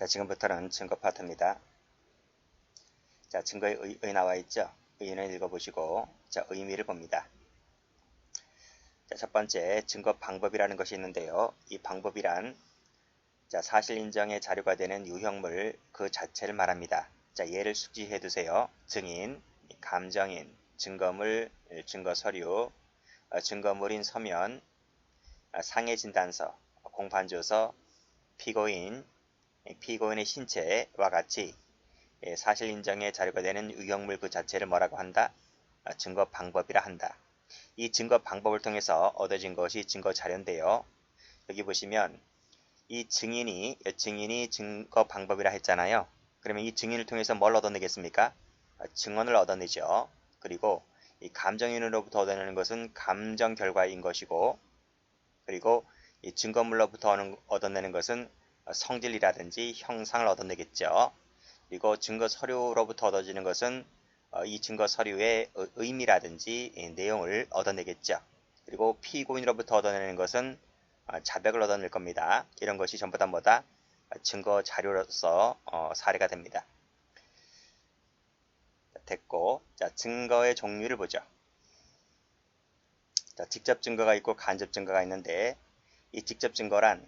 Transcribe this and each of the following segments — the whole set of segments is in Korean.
자, 지금부터는 증거 파트입니다. 자, 증거에 의 나와 있죠? 의는 읽어보시고, 자, 의미를 봅니다. 자, 첫 번째, 증거 방법이라는 것이 있는데요. 이 방법이란, 자, 사실 인정의 자료가 되는 유형물 그 자체를 말합니다. 자, 예를 숙지해 두세요. 증인, 감정인, 증거물, 증거 서류, 증거물인 서면, 상해 진단서, 공판조서, 피고인, 피고인의 신체와 같이 사실 인정의 자료가 되는 유형물 그 자체를 뭐라고 한다? 증거 방법이라 한다. 이 증거 방법을 통해서 얻어진 것이 증거 자료인데요. 여기 보시면 이 증인이 증거 방법이라 했잖아요. 그러면 이 증인을 통해서 뭘 얻어내겠습니까? 증언을 얻어내죠. 그리고 이 감정인으로부터 얻어내는 것은 감정 결과인 것이고, 그리고 이 증거물로부터 얻어내는 것은 성질이라든지 형상을 얻어내겠죠. 그리고 증거 서류로부터 얻어지는 것은 이 증거 서류의 의미라든지 내용을 얻어내겠죠. 그리고 피고인으로부터 얻어내는 것은 자백을 얻어낼 겁니다. 이런 것이 전부 다 뭐다? 증거 자료로서 사례가 됩니다. 됐고, 자, 증거의 종류를 보죠. 자, 직접 증거가 있고 간접 증거가 있는데, 이 직접 증거란,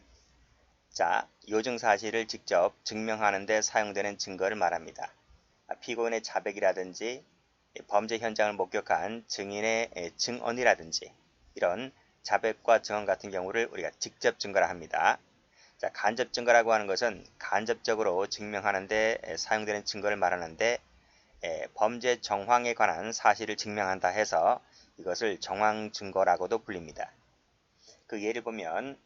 자, 요증 사실을 직접 증명하는 데 사용되는 증거를 말합니다. 피고인의 자백이라든지 범죄 현장을 목격한 증인의 증언이라든지 이런 자백과 증언 같은 경우를 우리가 직접 증거라 합니다. 자, 간접 증거라고 하는 것은 간접적으로 증명하는 데 사용되는 증거를 말하는데 범죄 정황에 관한 사실을 증명한다 해서 이것을 정황 증거라고도 불립니다. 그 예를 보면,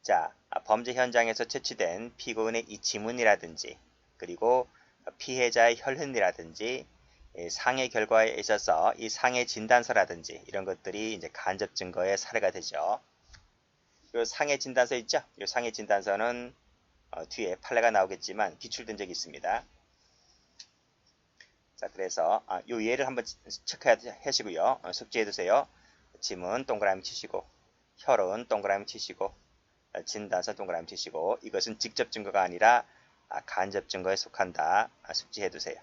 자, 범죄 현장에서 채취된 피고인의 이 지문이라든지 그리고 피해자의 혈흔이라든지 상해 결과에 있어서 이 상해 진단서라든지 이런 것들이 이제 간접 증거의 사례가 되죠. 요 상해 진단서 있죠? 이 상해 진단서는 뒤에 판례가 나오겠지만 기출된 적이 있습니다. 자, 그래서 요 예를 한번 체크해 하시고요. 숙지해 두세요. 지문 동그라미 치시고, 혈흔 동그라미 치시고, 진단서 동그라미 치시고, 이것은 직접 증거가 아니라 간접 증거에 속한다. 숙지해 두세요.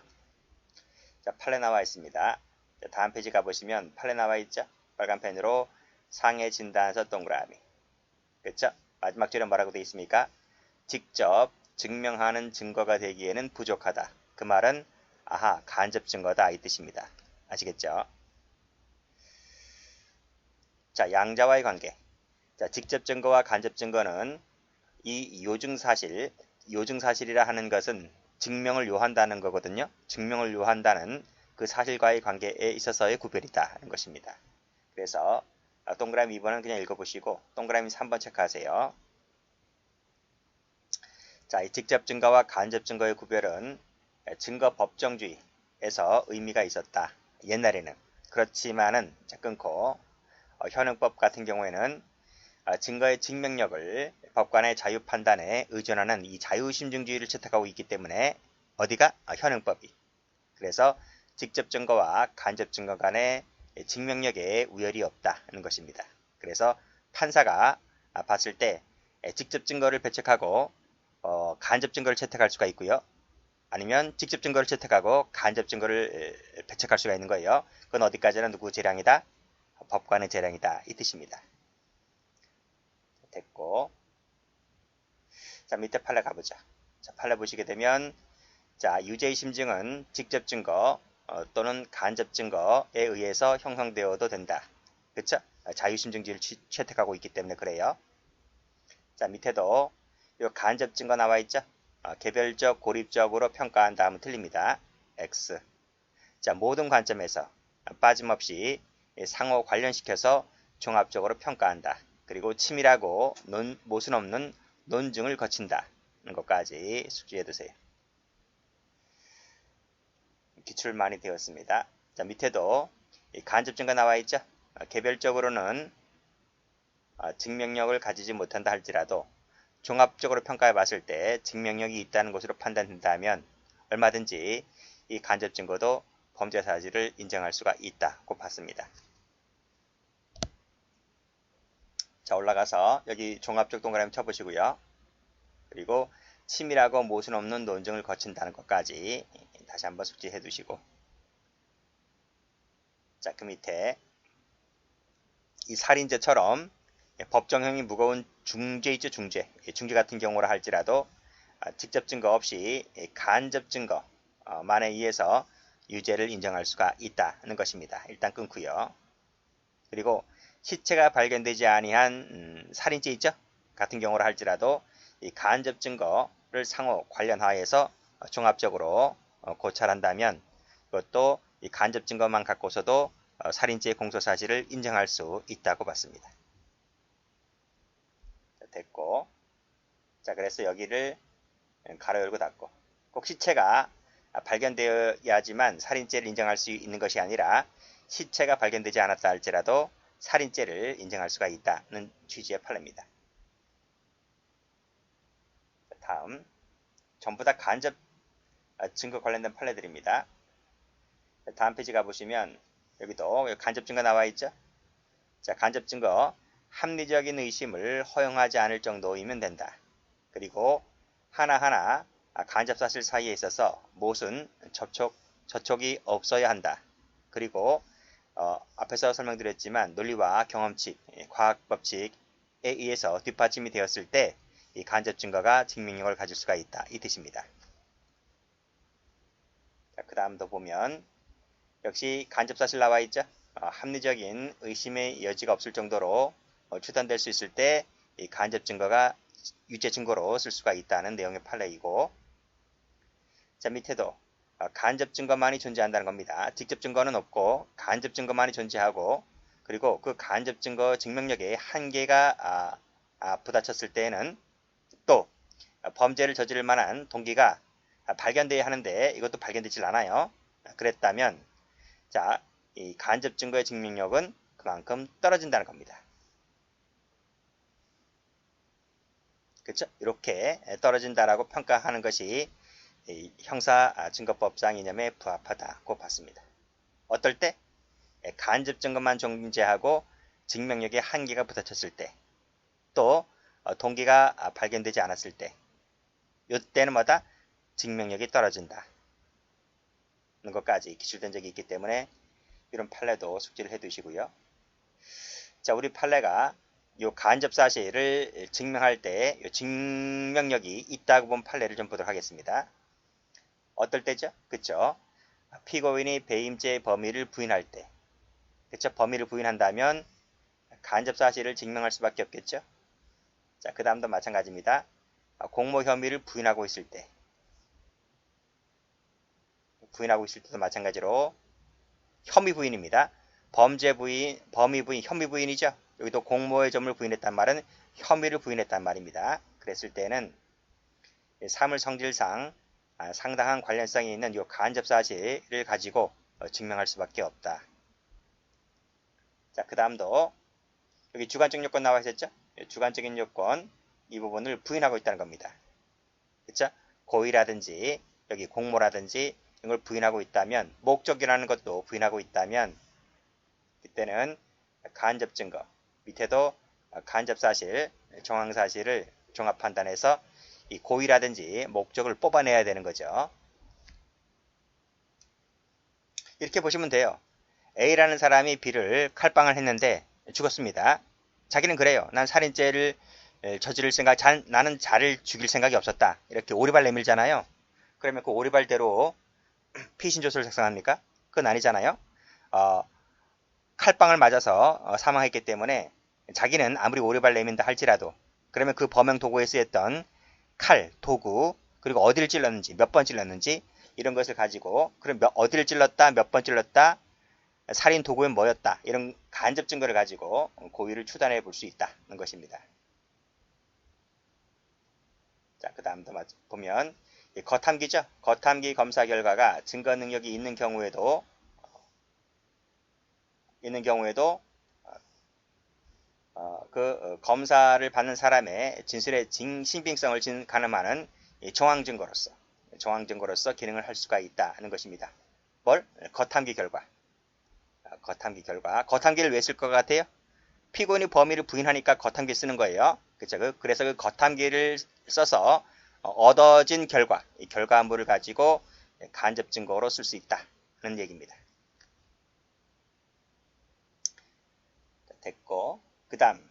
자, 판례 나와 있습니다. 자, 다음 페이지 가보시면 판례 나와 있죠? 빨간 펜으로 상해 진단서 동그라미. 그렇죠? 마지막 줄에 뭐라고 되어 있습니까? 직접 증명하는 증거가 되기에는 부족하다. 그 말은 아하, 간접 증거다 이 뜻입니다. 아시겠죠? 자, 양자와의 관계. 자, 직접 증거와 간접 증거는 이 요증사실이라 하는 것은 증명을 요한다는 거거든요. 증명을 요한다는 그 사실과의 관계에 있어서의 구별이다 하는 것입니다. 그래서 동그라미 2번은 그냥 읽어보시고 동그라미 3번 체크하세요. 자, 이 직접 증거와 간접 증거의 구별은 증거 법정주의에서 의미가 있었다. 옛날에는. 그렇지만은 끊고 현행법 같은 경우에는 증거의 증명력을 법관의 자유 판단에 의존하는 이 자유심증주의를 채택하고 있기 때문에 어디가? 현행법이. 그래서 직접 증거와 간접 증거 간의 증명력에 우열이 없다는 것입니다. 그래서 판사가 봤을 때 직접 증거를 배척하고 간접 증거를 채택할 수가 있고요. 아니면 직접 증거를 채택하고 간접 증거를 배척할 수가 있는 거예요. 그건 어디까지나 누구 재량이다? 법관의 재량이다 이 뜻입니다. 됐고, 자, 밑에 판례 가보자. 자, 판례 보시게 되면, 자, 유죄의 심증은 직접 증거 또는 간접 증거에 의해서 형성되어도 된다. 그쵸? 자유심증주의를 채택하고 있기 때문에 그래요. 자, 밑에도 요 간접 증거 나와 있죠? 개별적, 고립적으로 평가한 다음은 틀립니다. X. 자, 모든 관점에서 빠짐없이 상호 관련시켜서 종합적으로 평가한다. 그리고 치밀하고 모순 없는 논증을 거친다는 것까지 숙지해 두세요. 기출 많이 되었습니다. 자, 밑에도 간접 증거 나와 있죠? 개별적으로는 증명력을 가지지 못한다 할지라도 종합적으로 평가해 봤을 때 증명력이 있다는 것으로 판단된다면 얼마든지 이 간접 증거도 범죄 사실을 인정할 수가 있다고 봤습니다. 자, 올라가서 여기 종합적 동그라미 쳐보시고요. 그리고 치밀하고 모순 없는 논증을 거친다는 것까지 다시 한번 숙지해 두시고, 자, 그 밑에 이 살인죄처럼 법정형이 무거운 중죄 있죠, 중죄. 중죄 같은 경우라 할지라도 직접 증거 없이 간접 증거만에 의해서 유죄를 인정할 수가 있다는 것입니다. 일단 끊고요. 그리고 시체가 발견되지 아니한 살인죄 있죠? 같은 경우라 할지라도 이 간접 증거를 상호 관련하여서 종합적으로 고찰한다면 그것도 이 간접 증거만 갖고서도 살인죄 공소 사실을 인정할 수 있다고 봤습니다. 됐고, 자, 그래서 여기를 가로 열고 닫고, 꼭 시체가 발견되어야지만 살인죄를 인정할 수 있는 것이 아니라 시체가 발견되지 않았다 할지라도 살인죄를 인정할 수가 있다는 취지의 판례입니다. 다음, 전부 다 간접 증거 관련된 판례들입니다. 다음 페이지 가보시면 여기도 간접 증거 나와 있죠? 자, 간접 증거, 합리적인 의심을 허용하지 않을 정도이면 된다. 그리고 하나하나 간접 사실 사이에 있어서 모순, 접촉이 없어야 한다. 그리고 앞에서 설명드렸지만 논리와 경험칙, 과학 법칙에 의해서 뒷받침이 되었을 때 이 간접 증거가 증명력을 가질 수가 있다. 이 뜻입니다. 그 다음도 보면 역시 간접 사실 나와 있죠. 합리적인 의심의 여지가 없을 정도로 추단될 수 있을 때 이 간접 증거가 유죄 증거로 쓸 수가 있다는 내용의 판례이고, 자, 밑에도 간접 증거만이 존재한다는 겁니다. 직접 증거는 없고 간접 증거만이 존재하고, 그리고 그 간접 증거 증명력에 한계가 부딪혔을 때에는 또 범죄를 저지를 만한 동기가 발견되어야 하는데 이것도 발견되질 않아요. 그랬다면 자, 이 간접 증거의 증명력은 그만큼 떨어진다는 겁니다. 그렇죠? 이렇게 떨어진다라고 평가하는 것이 형사증거법상 이념에 부합하다고 봤습니다. 어떨 때? 간접 증거만 존재하고 증명력에 한계가 부딪혔을 때, 또 동기가 발견되지 않았을 때, 이때는 뭐다? 증명력이 떨어진다. 는 것까지 기술된 적이 있기 때문에 이런 판례도 숙지를 해 두시고요. 자, 우리 판례가 이 간접 사실을 증명할 때 증명력이 있다고 본 판례를 좀 보도록 하겠습니다. 어떨 때죠? 그쵸? 피고인이 배임죄의 범위를 부인할 때, 그쵸? 범위를 부인한다면 간접 사실을 증명할 수밖에 없겠죠? 자, 그 다음도 마찬가지입니다. 공모 혐의를 부인하고 있을 때, 때도 마찬가지로 혐의 부인입니다. 범죄 부인, 범위 부인, 혐의 부인이죠. 여기도 공모의 점을 부인했단 말은 혐의를 부인했단 말입니다. 그랬을 때는 사물 성질상 상당한 관련성이 있는 이 간접 사실을 가지고 증명할 수밖에 없다. 자, 그 다음도 여기 주관적 요건 나와 있었죠? 주관적인 요건 이 부분을 부인하고 있다는 겁니다. 그쵸? 고의라든지 여기 공모라든지 이걸 부인하고 있다면, 목적이라는 것도 부인하고 있다면 그때는 간접 증거, 밑에도 간접 사실, 정황 사실을 종합 판단해서 이 고의라든지 목적을 뽑아내야 되는 거죠. 이렇게 보시면 돼요. A라는 사람이 B를 칼빵을 했는데 죽었습니다. 자기는 그래요. 난 살인죄를 저지를 생각, 나는 자를 죽일 생각이 없었다. 이렇게 오리발 내밀잖아요. 그러면 그 오리발대로 피신조서를 작성합니까? 그건 아니잖아요. 칼빵을 맞아서 사망했기 때문에 자기는 아무리 오리발 내민다 할지라도 그러면 그 범행 도구에 쓰였던 칼, 도구, 그리고 어디를 찔렀는지, 몇 번 찔렀는지 이런 것을 가지고 그럼 어디를 찔렀다, 몇 번 찔렀다, 살인 도구는 뭐였다, 이런 간접 증거를 가지고 고의를 추단해 볼 수 있다는 것입니다. 자, 그 다음도 보면 겉함기죠. 겉함기 검사 결과가 증거 능력이 있는 경우에도 검사를 받는 사람의 진술의 신빙성을 가늠하는 정황 증거로서 기능을 할 수가 있다는 것입니다. 뭘? 겉함기 결과. 겉함기를 왜 쓸 것 같아요? 피고인이 범위를 부인하니까 겉함기 쓰는 거예요. 그쵸? 그래서 그 겉함기를 써서 얻어진 결과, 이 결과물을 가지고 간접 증거로 쓸 수 있다는 얘기입니다. 됐고, 그 다음,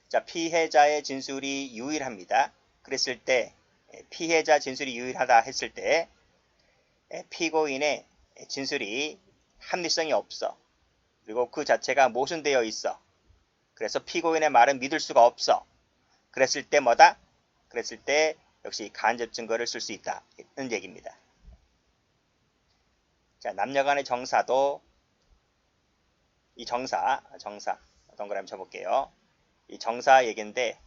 자, 피해자의 진술이 유일합니다. 그랬을 때, 피해자 진술이 유일하다 했을 때, 피고인의 진술이 합리성이 없어. 그리고 그 자체가 모순되어 있어. 그래서 피고인의 말은 믿을 수가 없어. 그랬을 때 뭐다? 그랬을 때 역시 간접 증거를 쓸 수 있다는 얘기입니다. 자, 남녀간의 정사도 이 정사 동그라미 쳐볼게요. 이 정사 얘기인데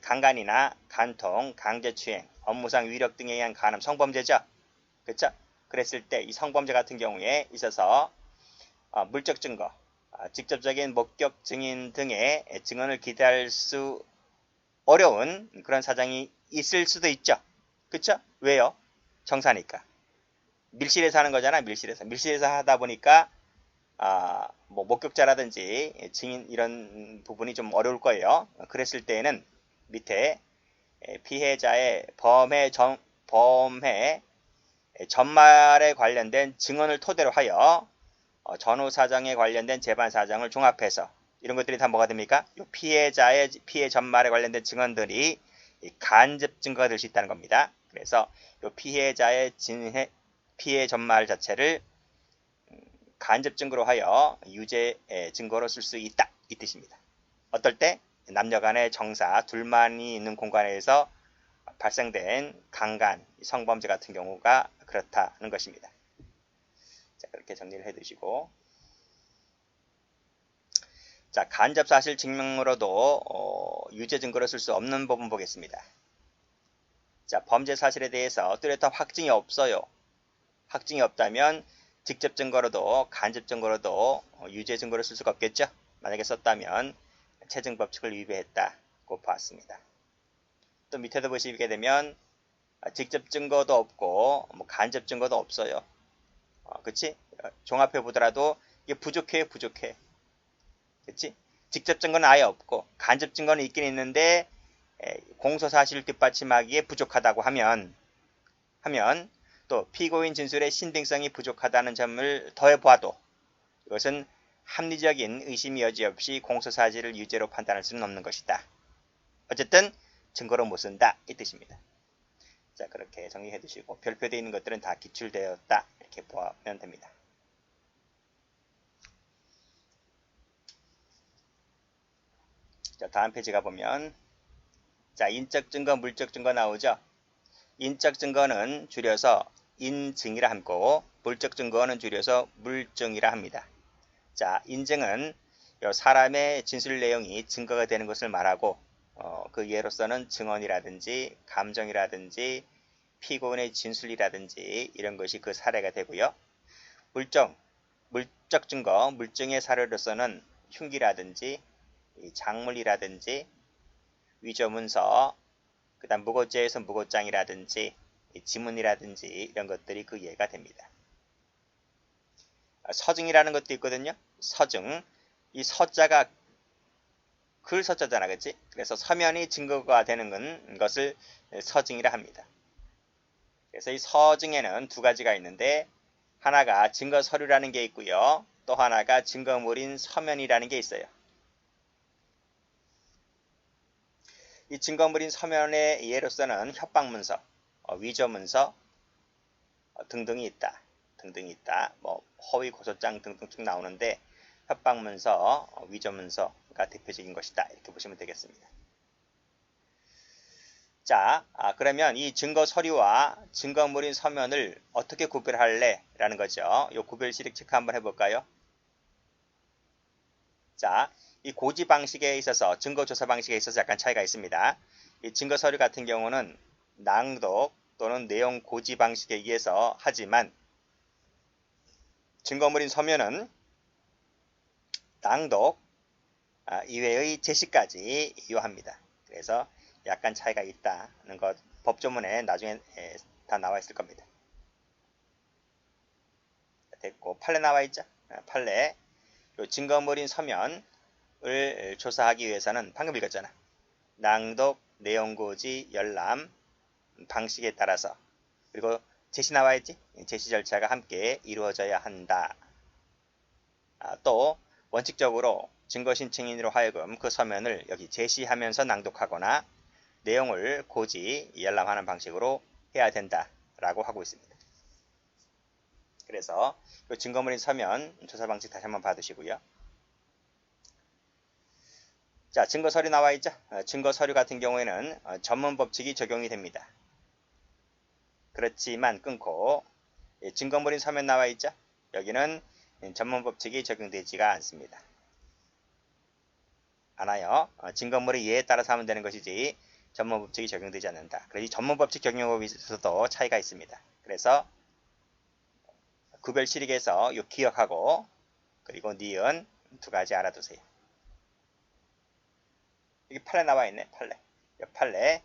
강간이나 간통, 강제추행, 업무상 위력 등에 의한 간음 성범죄죠. 그렇죠? 그랬을 때 이 성범죄 같은 경우에 있어서 물적 증거, 직접적인 목격 증인 등의 증언을 기대할 수 어려운 그런 사정이 있을 수도 있죠. 그쵸? 왜요? 정사니까. 밀실에서 하는 거잖아. 밀실에서 하다 보니까 뭐 목격자라든지 증인 이런 부분이 좀 어려울 거예요. 그랬을 때에는 밑에 피해자의 범해 전말에 관련된 증언을 토대로 하여 전후 사정에 관련된 재반 사정을 종합해서 이런 것들이 다 뭐가 됩니까? 피해자의 피해 전말에 관련된 증언들이 간접 증거가 될 수 있다는 겁니다. 그래서 피해자의 피해 전말 자체를 간접 증거로 하여 유죄 증거로 쓸 수 있다 이 뜻입니다. 어떨 때? 남녀 간의 정사 둘만이 있는 공간에서 발생된 강간, 성범죄 같은 경우가 그렇다는 것입니다. 자, 그렇게 정리를 해두시고, 자, 간접 사실 증명으로도 유죄 증거로 쓸 수 없는 부분 보겠습니다. 자, 범죄 사실에 대해서 뚜렷한 확증이 없어요. 확증이 없다면 직접 증거로도 간접 증거로도 유죄 증거로 쓸 수가 없겠죠. 만약에 썼다면 체증 법칙을 위배했다고 보았습니다. 또 밑에도 보시게 되면 직접 증거도 없고 뭐 간접 증거도 없어요. 그치? 종합해 보더라도 이게 부족해. 그치? 직접 증거는 아예 없고 간접 증거는 있긴 있는데 공소 사실을 뒷받침하기에 부족하다고 하면 또 피고인 진술의 신빙성이 부족하다는 점을 더해 보아도 이것은 합리적인 의심 여지 없이 공소 사실을 유죄로 판단할 수는 없는 것이다. 어쨌든 증거로 못 쓴다 이 뜻입니다. 자, 그렇게 정리해 두시고 별표되어 있는 것들은 다 기출되었다 이렇게 보면 됩니다. 자, 다음 페이지 가보면 자, 인적 증거, 물적 증거 나오죠. 인적 증거는 줄여서 인증이라 함고 물적 증거는 줄여서 물증이라 합니다. 자, 인증은 사람의 진술 내용이 증거가 되는 것을 말하고 그 예로서는 증언이라든지 감정이라든지 피고인의 진술이라든지 이런 것이 그 사례가 되고요. 물적 증거, 물증의 사례로서는 흉기라든지 작물이라든지 위조문서, 그 다음 무고죄에서 무고장이라든지 지문이라든지 이런 것들이 그 예가 됩니다. 서증이라는 것도 있거든요. 서증. 이 서자가 글 서자잖아. 그치? 그래서 서면이 증거가 되는 것을 서증이라 합니다. 그래서 이 서증에는 두 가지가 있는데 하나가 증거 서류라는 게 있고요. 또 하나가 증거물인 서면이라는 게 있어요. 이 증거물인 서면의 예로서는 협박문서, 위조문서 등등이 있다. 뭐 허위 고소장 등등 쭉 나오는데 협박문서, 위조문서가 대표적인 것이다. 이렇게 보시면 되겠습니다. 자, 그러면 이 증거 서류와 증거물인 서면을 어떻게 구별할래? 라는 거죠. 이 구별 실익 체크 한번 해볼까요? 자, 이 고지 방식에 있어서 증거 조사 방식에 있어서 약간 차이가 있습니다. 이 증거 서류 같은 경우는 낭독 또는 내용 고지 방식에 의해서 하지만 증거물인 서면은 낭독 이외의 제시까지 요합니다. 그래서 약간 차이가 있다는 것 법조문에 나중에 다 나와 있을 겁니다. 됐고 판례 나와 있죠. 판례 증거물인 서면을 조사하기 위해서는 방금 읽었잖아. 낭독, 내용고지, 열람, 방식에 따라서 그리고 제시 나와있지? 제시 절차가 함께 이루어져야 한다. 또 원칙적으로 증거 신청인으로 하여금 그 서면을 여기 제시하면서 낭독하거나 내용을 고지 열람하는 방식으로 해야 된다라고 하고 있습니다. 그래서 이 증거물인 서면 조사 방식 다시 한번 봐두시고요. 자, 증거 서류 나와 있죠? 증거 서류 같은 경우에는 전문 법칙이 적용이 됩니다. 그렇지만 끊고 증거물인 서면 나와 있죠? 여기는 전문 법칙이 적용되지가 않습니다. 않아요. 증거물의 예에 따라서 하면 되는 것이지 전문 법칙이 적용되지 않는다. 그래서 이 전문 법칙 적용법에 있어서도 차이가 있습니다. 그래서 구별 실익에서 요 기억하고 그리고 니은 두 가지 알아두세요. 여기 판례 나와 있네. 판례.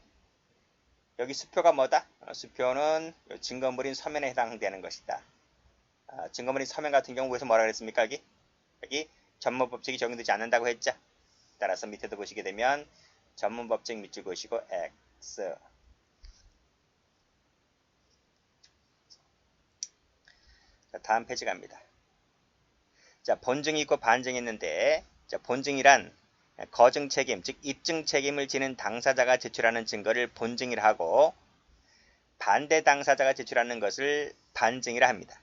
여기 수표가 뭐다? 수표는 증거물인 서면에 해당되는 것이다. 증거물인 서면 같은 경우 에서 뭐라 그랬습니까? 여기 전문법칙이 적용되지 않는다고 했죠. 따라서 밑에도 보시게 되면 전문법칙 밑줄 그으시고 X. 자, 다음 페이지 갑니다. 자, 본증이 있고 반증이 있는데, 자, 본증이란 거증 책임, 즉 입증 책임을 지는 당사자가 제출하는 증거를 본증이라 하고 반대 당사자가 제출하는 것을 반증이라 합니다.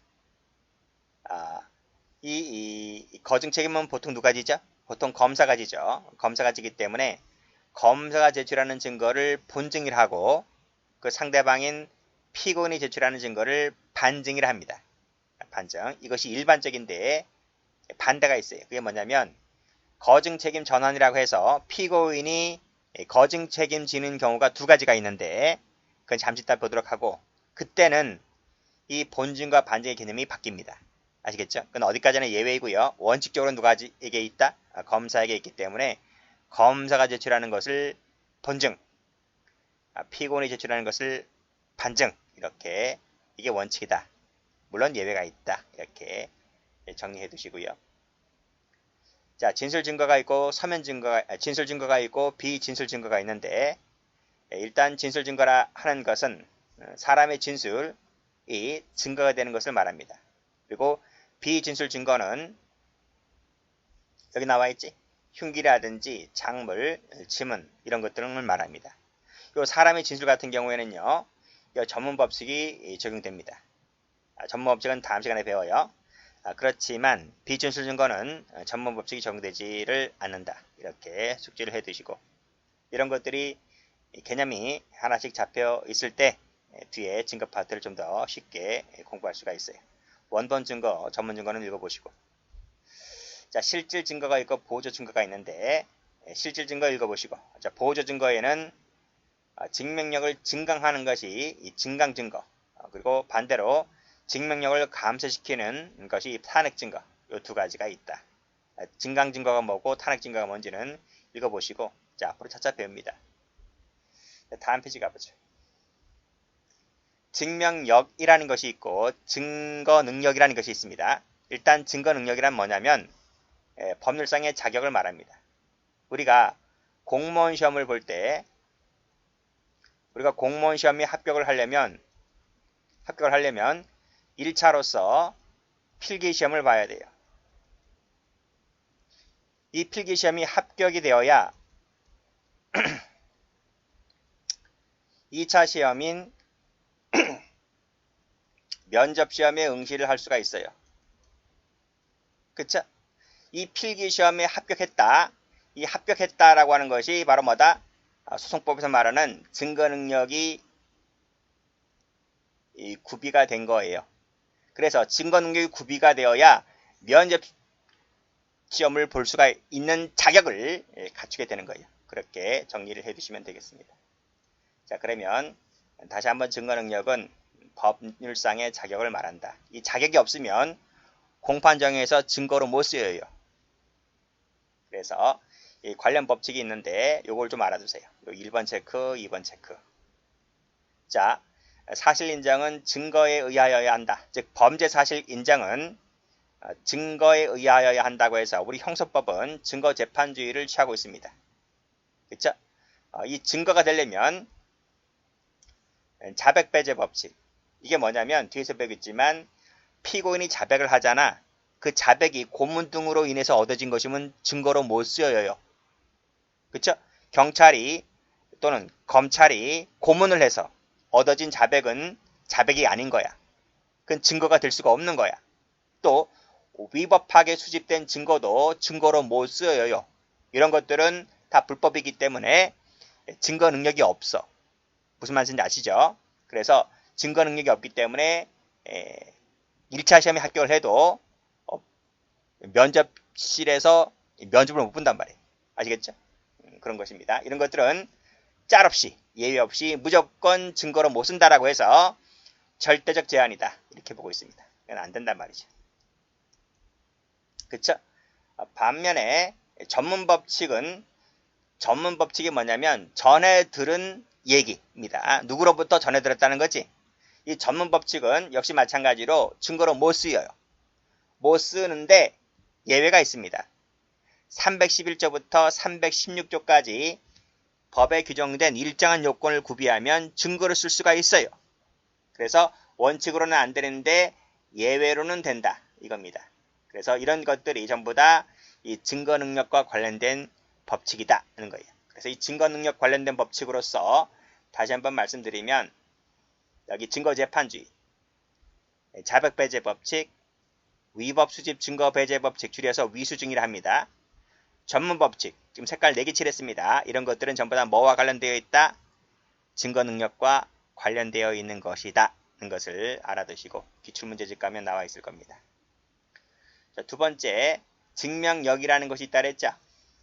이 거증 책임은 보통 누가 지죠? 보통 검사가 지죠. 검사가 지기 때문에 검사가 제출하는 증거를 본증이라 하고 그 상대방인 피고인이 제출하는 증거를 반증이라 합니다. 반증. 이것이 일반적인데 반대가 있어요. 그게 뭐냐면 거증 책임 전환이라고 해서 피고인이 거증 책임 지는 경우가 두 가지가 있는데 그건 잠시 이따 보도록 하고 그때는 이 본증과 반증의 개념이 바뀝니다. 아시겠죠? 그건 어디까지나 예외이고요. 원칙적으로 누가에게 있다? 검사에게 있기 때문에 검사가 제출하는 것을 본증, 피고인이 제출하는 것을 반증 이렇게 이게 원칙이다. 물론 예외가 있다. 이렇게 정리해 두시고요. 자, 진술 증거가 있고 진술 증거가 있고 비진술 증거가 있는데 일단 진술 증거라 하는 것은 사람의 진술이 증거가 되는 것을 말합니다. 그리고 비진술 증거는 여기 나와 있지? 흉기라든지 작물, 지문 이런 것들을 말합니다. 요 사람의 진술 같은 경우에는요. 이 전문법칙이 적용됩니다. 전문법칙은 다음 시간에 배워요. 그렇지만 비진술 증거는 전문법칙이 적용되지를 않는다. 이렇게 숙지를 해두시고 이런 것들이 개념이 하나씩 잡혀 있을 때 뒤에 증거 파트를 좀 더 쉽게 공부할 수가 있어요. 원본 증거, 전문 증거는 읽어보시고 자, 실질 증거가 있고 보조 증거가 있는데 실질 증거 읽어보시고 자, 보조 증거에는 증명력을 증강하는 것이 이 증강 증거 그리고 반대로 증명력을 감소시키는 것이 탄핵 증거 이 두 가지가 있다. 증강 증거가 뭐고 탄핵 증거가 뭔지는 읽어보시고 자, 앞으로 차차 배웁니다. 다음 페이지 가보죠. 증명력이라는 것이 있고 증거 능력이라는 것이 있습니다. 일단 증거 능력이란 뭐냐면 법률상의 자격을 말합니다. 우리가 공무원 시험을 볼 때 우리가 공무원 시험에 합격을 하려면 1차로서 필기시험을 봐야 돼요. 이 필기시험이 합격이 되어야 2차 시험인 면접시험에 응시를 할 수가 있어요. 그쵸? 이 필기시험에 합격했다. 이 합격했다라고 하는 것이 바로 뭐다? 소송법에서 말하는 증거능력이 구비가 된 거예요. 그래서 증거능력이 구비가 되어야 면접시험을 볼 수가 있는 자격을 갖추게 되는 거예요. 그렇게 정리를 해두시면 되겠습니다. 자, 그러면 다시 한번 증거능력은 법률상의 자격을 말한다. 이 자격이 없으면 공판정에서 증거로 못 쓰여요. 그래서 이 관련 법칙이 있는데 요걸 좀 알아두세요. 1번 체크, 2번 체크. 자, 사실 인정은 증거에 의하여야 한다. 즉 범죄 사실 인정은 증거에 의하여야 한다고 해서 우리 형사법은 증거 재판주의를 취하고 있습니다. 그렇죠? 이 증거가 되려면 자백 배제 법칙. 이게 뭐냐면 뒤에서 배우겠지만 피고인이 자백을 하잖아. 그 자백이 고문 등으로 인해서 얻어진 것이면 증거로 못 쓰여요. 그쵸? 경찰이 또는 검찰이 고문을 해서 얻어진 자백은 자백이 아닌 거야. 그건 증거가 될 수가 없는 거야. 또 위법하게 수집된 증거도 증거로 못 쓰여요. 이런 것들은 다 불법이기 때문에 증거 능력이 없어. 무슨 말인지 아시죠? 그래서 증거 능력이 없기 때문에 1차 시험에 합격을 해도 면접실에서 면접을 못 본단 말이에요. 아시겠죠? 그런 것입니다. 이런 것들은 짤 없이 예외 없이 무조건 증거로 못 쓴다라고 해서 절대적 제한이다. 이렇게 보고 있습니다. 이건 안 된단 말이죠. 그쵸? 반면에 전문 법칙이 뭐냐면 전해 들은 얘기입니다. 누구로부터 전해 들었다는 거지. 이 전문 법칙은 역시 마찬가지로 증거로 못 쓰여요. 못 쓰는데 예외가 있습니다. 311조부터 316조까지 법에 규정된 일정한 요건을 구비하면 증거를 쓸 수가 있어요. 그래서 원칙으로는 안 되는데 예외로는 된다. 이겁니다. 그래서 이런 것들이 전부 다 이 증거 능력과 관련된 법칙이다 하는 거예요. 그래서 이 증거 능력 관련된 법칙으로서 다시 한번 말씀드리면 여기 증거재판주의, 자백 배제 법칙, 위법 수집 증거 배제 법칙 줄여서 위수증이라 합니다. 전문 법칙, 지금 색깔 4개 칠했습니다. 이런 것들은 전부 다 뭐와 관련되어 있다? 증거 능력과 관련되어 있는 것이다 하는 것을 알아두시고 기출문제집 가면 나와 있을 겁니다. 자, 두 번째, 증명력이라는 것이 있다 그랬죠?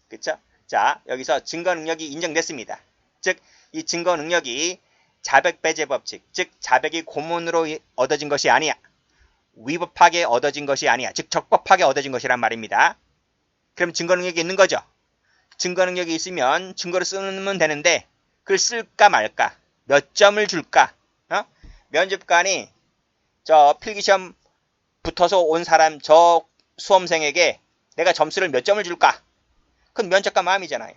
그쵸? 자, 여기서 증거 능력이 인정됐습니다. 즉, 이 증거 능력이 자백 배제 법칙, 즉 자백이 고문으로 얻어진 것이 아니야. 위법하게 얻어진 것이 아니야. 즉 적법하게 얻어진 것이란 말입니다. 그럼 증거 능력이 있는 거죠. 증거 능력이 있으면 증거를 쓰면 되는데 그걸 쓸까 말까? 몇 점을 줄까? 면접관이 저 필기시험 붙어서 온 사람 저 수험생에게 내가 점수를 몇 점을 줄까? 그건 면접관 마음이잖아요.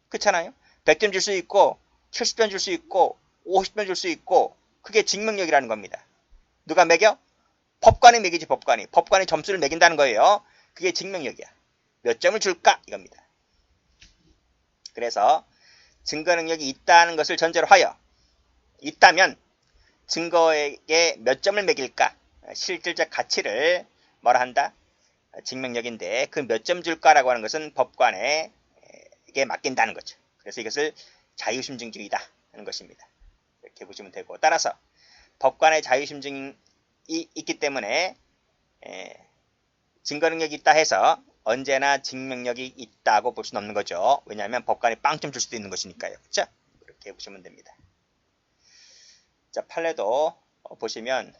그렇잖아요. 100점 줄 수 있고 70점 줄 수 있고 50점 줄 수 있고 그게 증명력이라는 겁니다. 누가 매겨? 법관이 매기지. 법관이 점수를 매긴다는 거예요. 그게 증명력이야. 몇 점을 줄까? 이겁니다. 그래서 증거 능력이 있다는 것을 전제로 하여 있다면 증거에게 몇 점을 매길까? 실질적 가치를 뭐라 한다? 증명력인데 그 몇 점 줄까라고 하는 것은 법관에게 맡긴다는 거죠. 그래서 이것을 자유심증주의다 하는 것입니다. 이렇게 보시면 되고 따라서 법관의 자유심증이 있기 때문에 증거 능력이 있다 해서 언제나 증명력이 있다고 볼 수는 없는 거죠. 왜냐하면 법관이 빵점 줄 수도 있는 것이니까요. 그렇죠? 그렇게 보시면 됩니다. 자, 판례도 보시면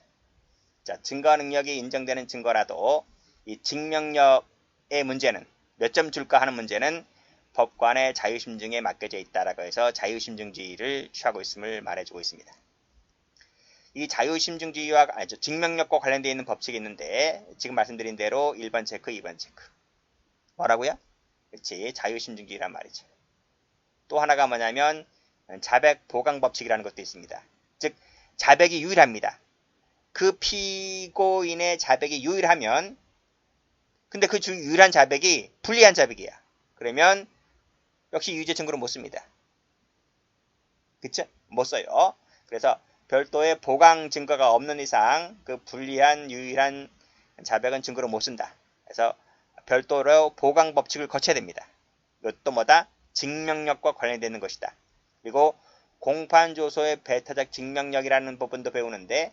자, 증거 능력이 인정되는 증거라도 이 증명력의 문제는 몇 점 줄까 하는 문제는 법관의 자유심증에 맡겨져 있다라고 해서 자유심증주의를 취하고 있음을 말해주고 있습니다. 이 자유심증주의와 증명력과 관련되어 있는 법칙이 있는데 지금 말씀드린 대로 1번 체크, 2번 체크. 뭐라고요? 그렇지, 자유심증주의란 말이죠. 또 하나가 뭐냐면 자백 보강 법칙이라는 것도 있습니다. 즉 자백이 유일합니다. 그 피고인의 자백이 유일하면 근데 그 유일한 자백이 불리한 자백이야. 그러면 역시 유죄 증거로 못 씁니다. 그쵸? 못 써요. 그래서 별도의 보강 증거가 없는 이상 그 불리한 유일한 자백은 증거로 못 쓴다. 그래서 별도로 보강 법칙을 거쳐야 됩니다. 이것도 뭐다? 증명력과 관련되는 것이다. 그리고 공판조소의 배타적 증명력이라는 부분도 배우는데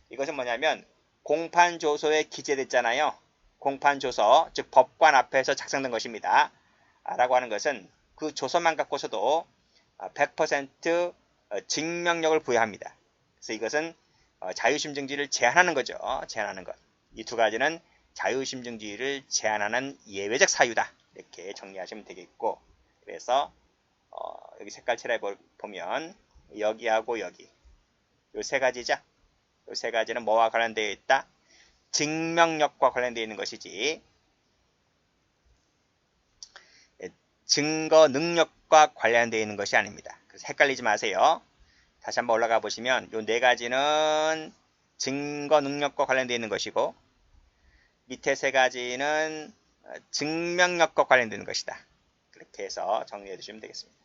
이것은 뭐냐면 공판조소에 기재됐잖아요. 공판조서, 즉 법관 앞에서 작성된 것입니다. 라고 하는 것은 그 조서만 갖고서도 100% 증명력을 부여합니다. 그래서 이것은 자유심증주의를 제한하는 거죠. 제한하는 것. 이 두 가지는 자유심증주의를 제한하는 예외적 사유다. 이렇게 정리하시면 되겠고 그래서 여기 색깔 칠해 보면 여기하고 여기 이 세 가지죠. 이 세 가지는 뭐와 관련되어 있다? 증명력과 관련되어 있는 것이지 증거 능력과 관련되어 있는 것이 아닙니다. 그래서 헷갈리지 마세요. 다시 한번 올라가 보시면 요 네 가지는 증거 능력과 관련되어 있는 것이고 밑에 세 가지는 증명력과 관련되는 것이다. 그렇게 해서 정리해 주시면 되겠습니다.